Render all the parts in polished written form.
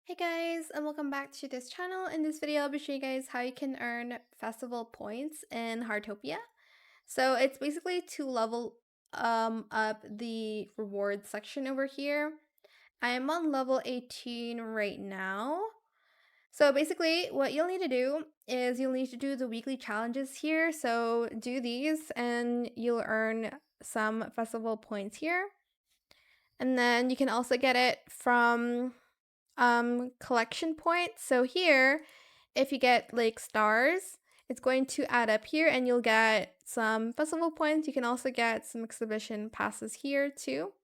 Hey guys, and welcome back to this channel. In this video, I'll be showing you guys how you can earn festival points in Heartopia. So it's basically to level up the reward section over here. I am on level 18 right now. So basically, what you'll need to do is you'll need to do the weekly challenges here. So do these and you'll earn some festival points here. And then you can also get it from collection points. So here, if you get like stars, it's going to add up here and you'll get some festival points. You can also get some exhibition passes here too.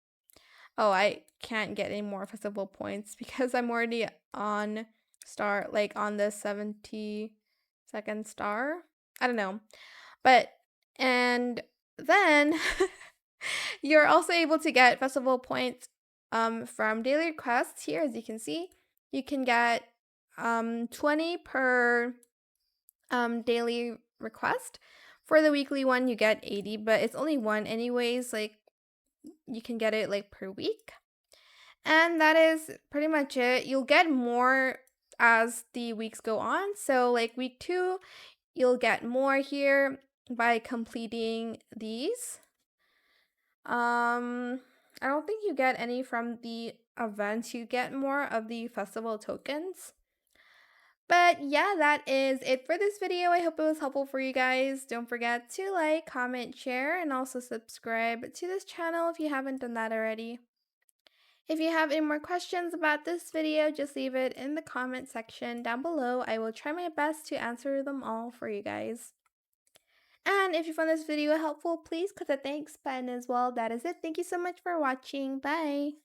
Oh, I can't get any more festival points because I'm already on on the 72nd star. I don't know. But and then you're also able to get festival points from daily requests here. As you can see, you can get 20 per daily request. For the weekly one, you get 80, but it's only one anyways. Like, you can get it like per week. And that is pretty much it. You'll get more as the weeks go on. So like week 2, you'll get more here by completing these. I don't think you get any from the events. You get more of the festival tokens. But yeah, that is it for this video. I hope it was helpful for you guys. Don't forget to like, comment, share, and also subscribe to this channel if you haven't done that already. If you have any more questions about this video, just leave it in the comment section down below. I will try my best to answer them all for you guys. And if you found this video helpful, please click the thanks button as well. That is it. Thank you so much for watching. Bye.